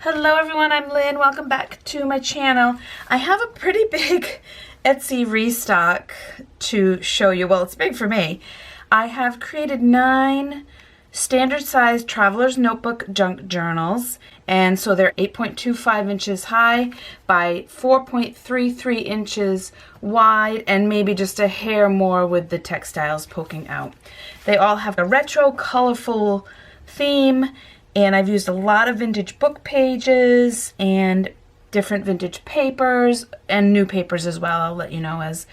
Hello everyone, I'm Lynn. Welcome back to my channel. I have a pretty big Etsy restock to show you. Well, it's big for me. I have created 9 standard size traveler's notebook junk journals, and so they're 8.25 inches high by 4.33 inches wide, and maybe just a hair more with the textiles poking out. They all have a retro colorful theme, and I've used a lot of vintage book pages and different vintage papers and new papers as well. I'll let you know as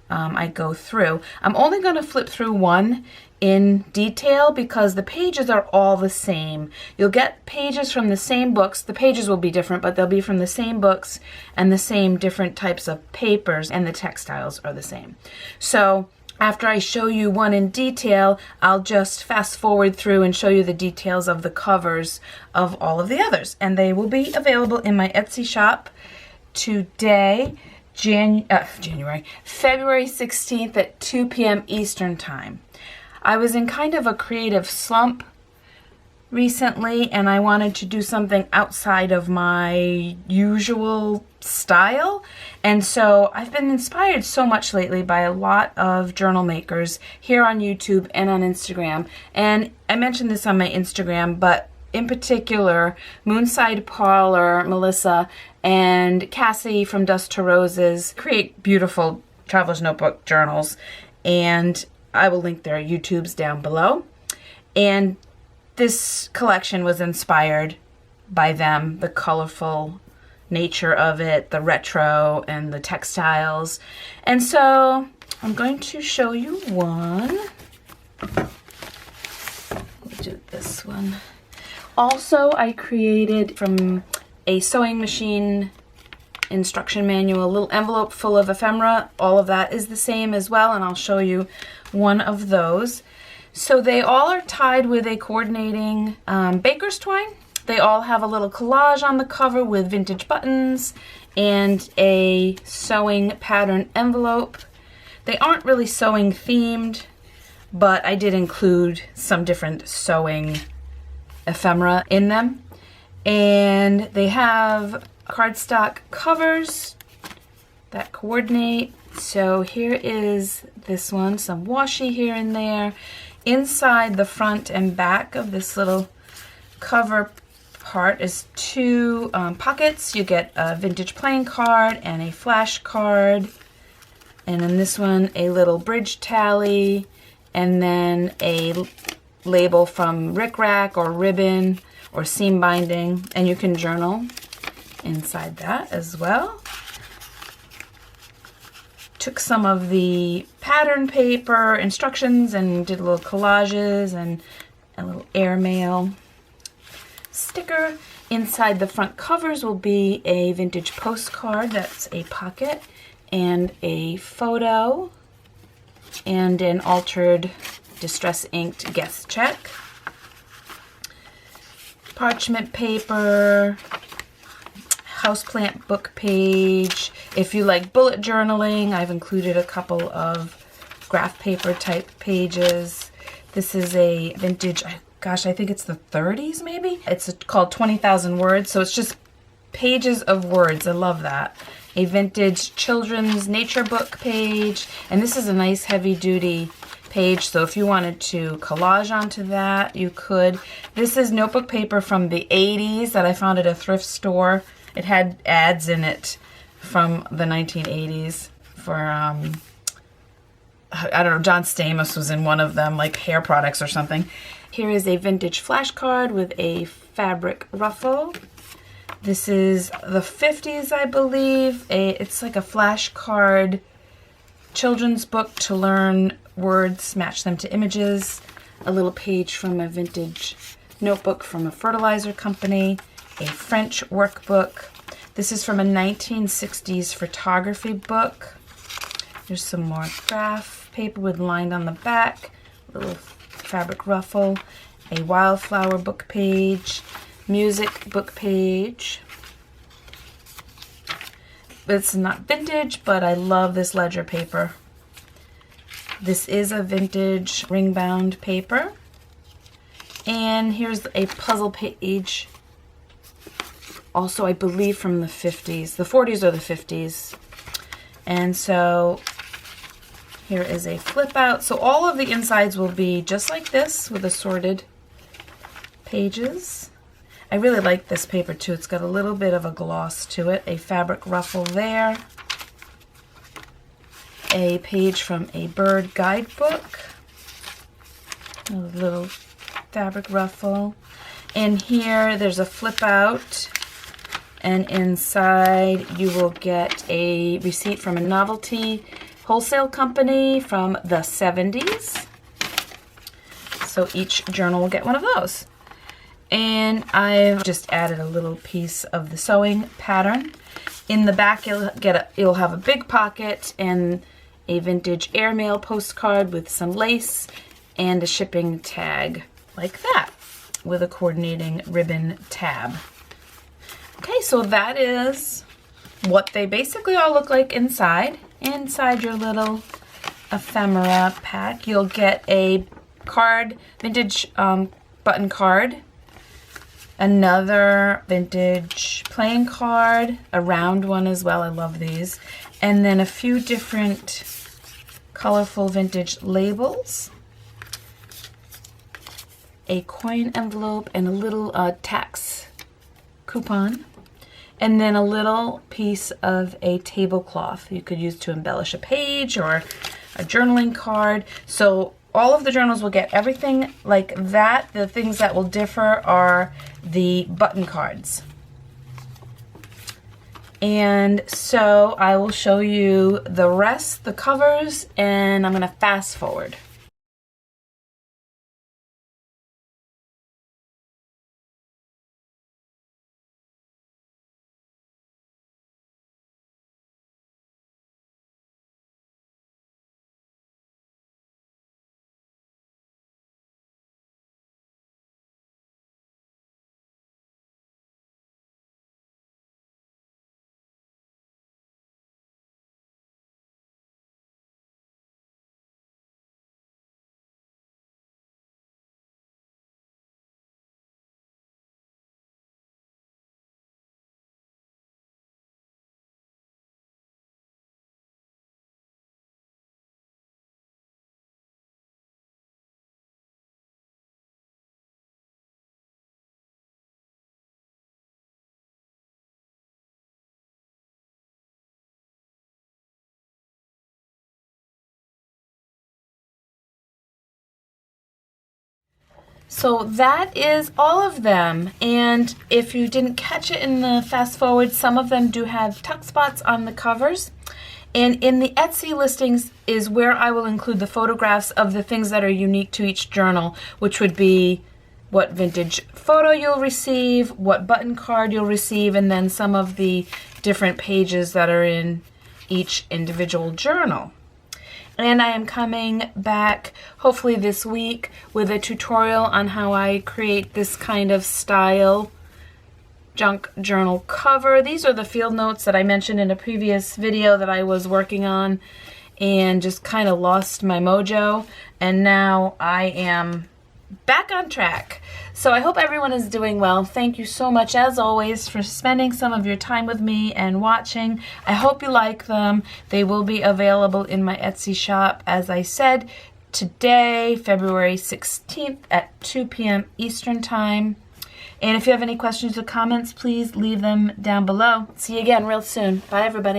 I go through. I'm only going to flip through one in detail because the pages are all the same. You'll get pages from the same books. The pages will be different, but they'll be from the same books and the same different types of papers, and the textiles are the same. So after I show you one in detail, I'll just fast forward through and show you the details of the covers of all of the others. And they will be available in my Etsy shop today, February 16th at 2 p.m. Eastern Time. I was in kind of a creative slump recently, and I wanted to do something outside of my usual style, and so I've been inspired so much lately by a lot of journal makers here on YouTube and on Instagram. And I mentioned this on my Instagram, but in particular Moonside Parlor, Melissa, and Cassie from Dust to Roses create beautiful traveler's notebook journals, and I will link their YouTubes down below. And this collection was inspired by them, the colorful nature of it, the retro and the textiles. And so I'm going to show you one. We'll do this one. Also, I created from a sewing machine instruction manual, a little envelope full of ephemera. All of that is the same as well, and I'll show you one of those. So they all are tied with a coordinating baker's twine. They all have a little collage on the cover with vintage buttons and a sewing pattern envelope. They aren't really sewing themed, but I did include some different sewing ephemera in them. And they have cardstock covers that coordinate. So here is this one, some washi here and there. Inside the front and back of this little cover part is 2 pockets. You get a vintage playing card and a flash card. And in this one, a little bridge tally, and then a label from Rick Rack or ribbon or seam binding. And you can journal inside that as well. Took some of the pattern paper instructions and did little collages and a little airmail sticker. Inside the front covers will be a vintage postcard, that's a pocket, and a photo, and an altered distress inked guest check. Parchment paper, houseplant book page. If you like bullet journaling, I've included a couple of graph paper type pages. This is a vintage, gosh, I think it's the 30s maybe? It's called 20,000 words, so it's just pages of words. I love that. A vintage children's nature book page, and this is a nice heavy duty page, so if you wanted to collage onto that, you could. This is notebook paper from the 80s that I found at a thrift store. It had ads in it from the 1980s for, I don't know, John Stamos was in one of them, like hair products or something. Here is a vintage flashcard with a fabric ruffle. This is the 50s, I believe. It's like a flashcard children's book to learn words, match them to images. A little page from a vintage notebook from a fertilizer company. A French workbook. This is from a 1960s photography book. There's some more graph paper with lined on the back, a little fabric ruffle, a wildflower book page, music book page. It's not vintage, but I love this ledger paper. This is a vintage ring-bound paper. And here's a puzzle page also, I believe, from the 50s. The 40s or the 50s. And so here is a flip out. So all of the insides will be just like this with assorted pages. I really like this paper too. It's got a little bit of a gloss to it. A fabric ruffle there. A page from a bird guidebook. A little fabric ruffle. And here there's a flip out. And inside you will get a receipt from a novelty wholesale company from the 70s. So each journal will get one of those. And I've just added a little piece of the sewing pattern. In the back you'll have a big pocket and a vintage airmail postcard with some lace and a shipping tag like that with a coordinating ribbon tab. Okay, so that is what they basically all look like inside. Inside your little ephemera pack, you'll get a card, vintage button card, another vintage playing card, a round one as well, I love these, and then a few different colorful vintage labels, a coin envelope, and a little tax coupon, and then a little piece of a tablecloth you could use to embellish a page or a journaling card. So all of the journals will get everything like that. The things that will differ are the button cards. And so I will show you the rest, the covers, and I'm going to fast forward. So that is all of them, and if you didn't catch it in the fast forward, some of them do have tuck spots on the covers. And in the Etsy listings is where I will include the photographs of the things that are unique to each journal, which would be what vintage photo you'll receive, what button card you'll receive, and then some of the different pages that are in each individual journal. And I am coming back hopefully this week with a tutorial on how I create this kind of style junk journal cover. These are the field notes that I mentioned in a previous video that I was working on and just kind of lost my mojo. And now I am back on track. So I hope everyone is doing well. Thank you so much, as always, for spending some of your time with me and watching. I hope you like them. They will be available in my Etsy shop, as I said, today, February 16th at 2 p.m. Eastern Time. And if you have any questions or comments, please leave them down below. See you again real soon. Bye, everybody.